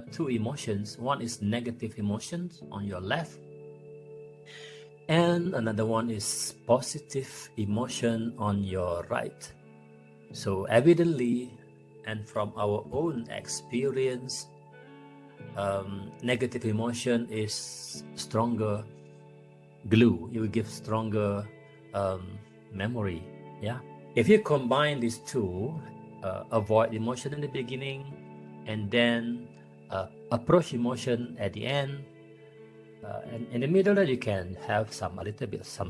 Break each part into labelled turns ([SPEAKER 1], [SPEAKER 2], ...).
[SPEAKER 1] two emotions. One is negative emotions on your left, and another one is positive emotion on your right. So evidently, and from our own experience, negative emotion is stronger glue. It will give stronger memory. Yeah. If you combine these two, avoid emotion in the beginning, and then approach emotion at the end, and in the middle, you can have some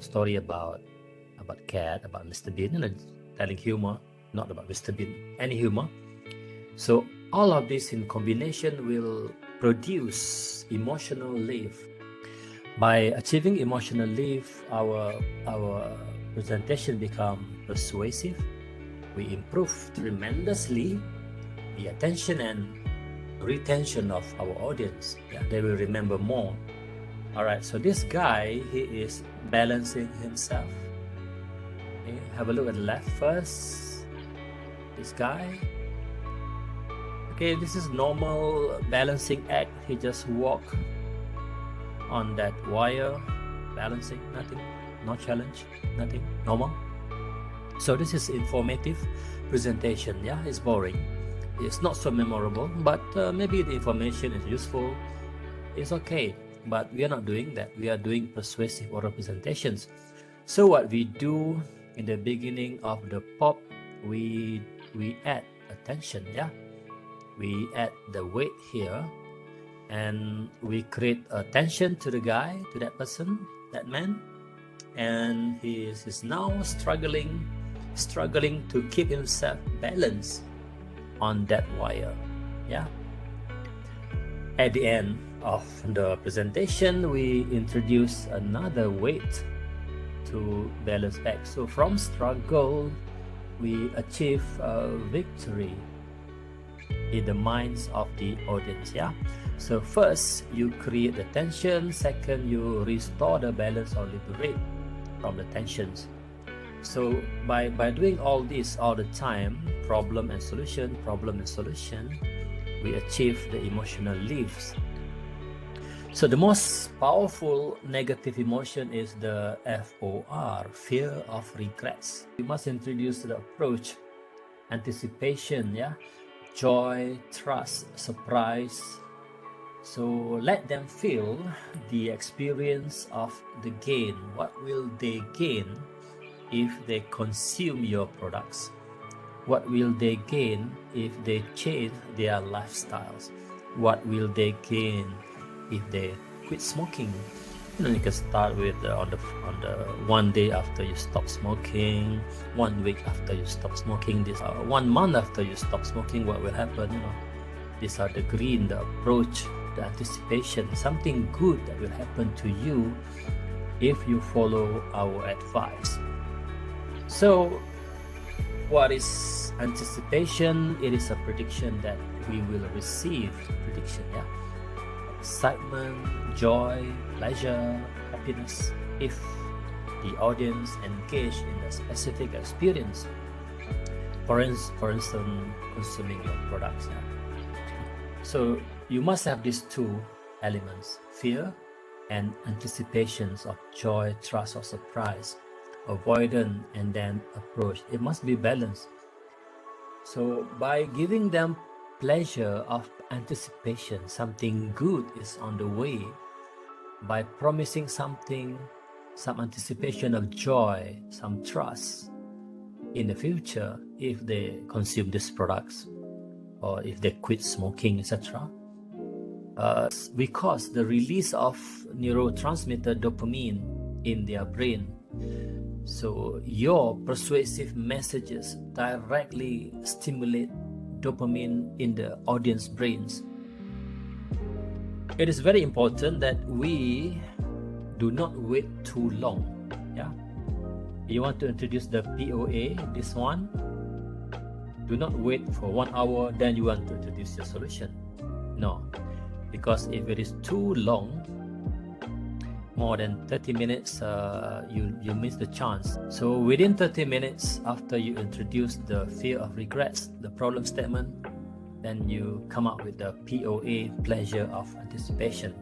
[SPEAKER 1] story about cat, about Mr. Bean, telling humor, not about Mr. Bean, any humor. So all of this in combination will produce emotional lift. By achieving emotional lift, our presentation become persuasive. We improve tremendously the attention and retention of our audience. Yeah, they will remember more. All right, so this guy, he is balancing himself. Okay, have a look at the left first. This guy. Okay, this is normal balancing act. He just walk on that wire, balancing, nothing, no challenge, nothing, normal. So this is informative presentation. Yeah, it's boring. It's not so memorable, but maybe the information is useful. It's okay. But we are not doing that. We are doing persuasive oral presentations. So what we do in the beginning of the pop, we add attention. Yeah, we add the weight here, and we create attention to the guy, to that person, that man, and he is now struggling to keep himself balanced on that wire. Yeah. At the end of the presentation, we introduce another weight to balance back. So from struggle, we achieve victory in the minds of the audience. Yeah. So first, you create the tension. Second, you restore the balance or liberate from the tensions. So by doing all this all the time, problem and solution, we achieve the emotional lifts. So the most powerful negative emotion is the FOR, fear of regrets. We must introduce the approach, anticipation, yeah, joy, trust, surprise. So let them feel the experience of the gain. What will they gain if they consume your products? What will they gain if they change their lifestyles? What will they gain if they quit smoking? You can start with on the 1 day after you stop smoking, 1 week after you stop smoking, this 1 month after you stop smoking. What will happen? These are the green, the approach, the anticipation, something good that will happen to you if you follow our advice. So what is anticipation? It is a prediction that we will receive. Prediction, yeah. Excitement, joy, pleasure, happiness if the audience engage in a specific experience. For instance, consuming your products. Yeah. So you must have these two elements, fear and anticipations of joy, trust, or surprise, avoidance, and then approach. It must be balanced. So by giving them pleasure of anticipation, something good is on the way, by promising something, some anticipation of joy, some trust in the future if they consume these products or if they quit smoking, etc. We cause the release of neurotransmitter dopamine in their brain. So your persuasive messages directly stimulate dopamine in the audience brains. It is very important that we do not wait too long. Yeah, you want to introduce the POA, this one, do not wait for 1 hour, then you want to introduce your solution. No, because if it is too long, more than 30 minutes, you miss the chance. So within 30 minutes after you introduce the fear of regrets, the problem statement, then you come up with the POA, pleasure of anticipation.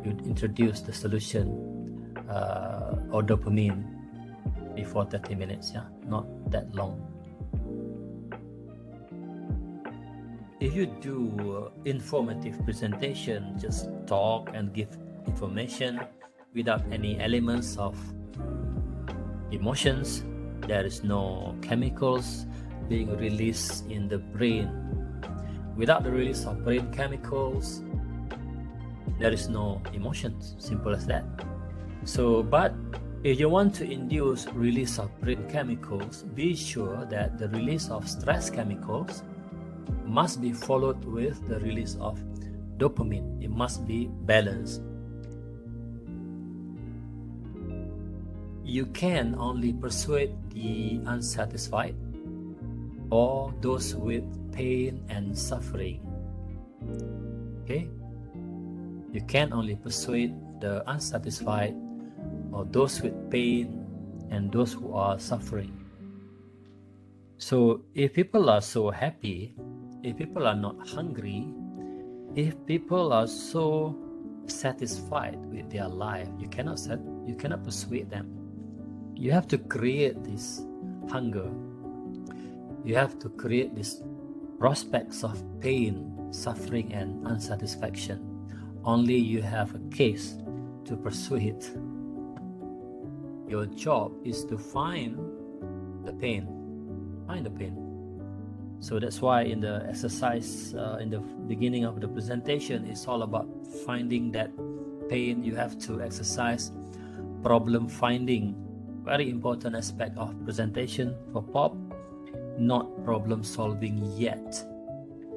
[SPEAKER 1] You introduce the solution or dopamine before 30 minutes, yeah, not that long. If you do informative presentation, just talk and give information without any elements of emotions, there is no chemicals being released in the brain. Without the release of brain chemicals, there is no emotions, simple as that. So, but if you want to induce release of brain chemicals, be sure that the release of stress chemicals must be followed with the release of dopamine. It must be balanced. You can only persuade the unsatisfied or those with pain and suffering. Okay? You can only persuade the unsatisfied or those with pain and those who are suffering. So if people are so happy, if people are not hungry, if people are so satisfied with their life, you cannot persuade them. You have to create this hunger. You have to create these prospects of pain, suffering, and unsatisfaction. Only you have a case to persuade. Your job is to find the pain. Find the pain. So that's why in the exercise, in the beginning of the presentation, it's all about finding that pain. You have to exercise problem finding. Very important aspect of presentation for POP. Not problem solving yet.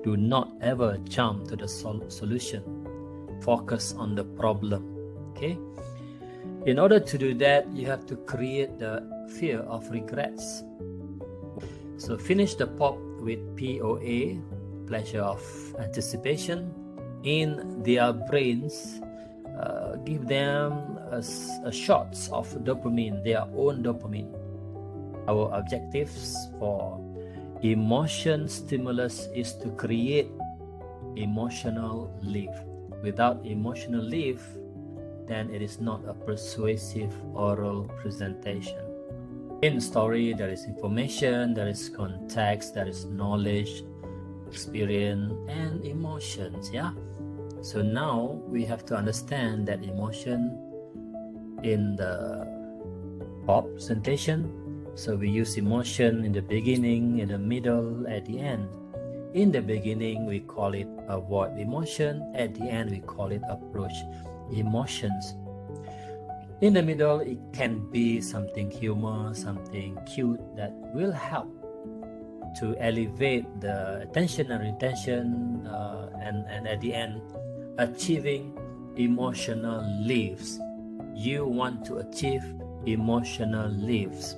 [SPEAKER 1] Do not ever jump to the solution. Focus on the problem. Okay? In order to do that, you have to create the fear of regrets. So finish the POP with POA, pleasure of anticipation, in their brains. Give them a shots of dopamine, their own dopamine. Our objectives for emotion stimulus is to create emotional lift. Without emotional lift, then it is not a persuasive oral presentation. In story, there is information, there is context, there is knowledge, experience, and emotions. Yeah. So now we have to understand that emotion in the POP presentation. So we use emotion in the beginning, in the middle, at the end. In the beginning, we call it avoid emotion. At the end, we call it approach emotions. In the middle, it can be something humor, something cute that will help to elevate the attention and retention, and at the end, achieving emotional lifts. You want to achieve emotional lifts.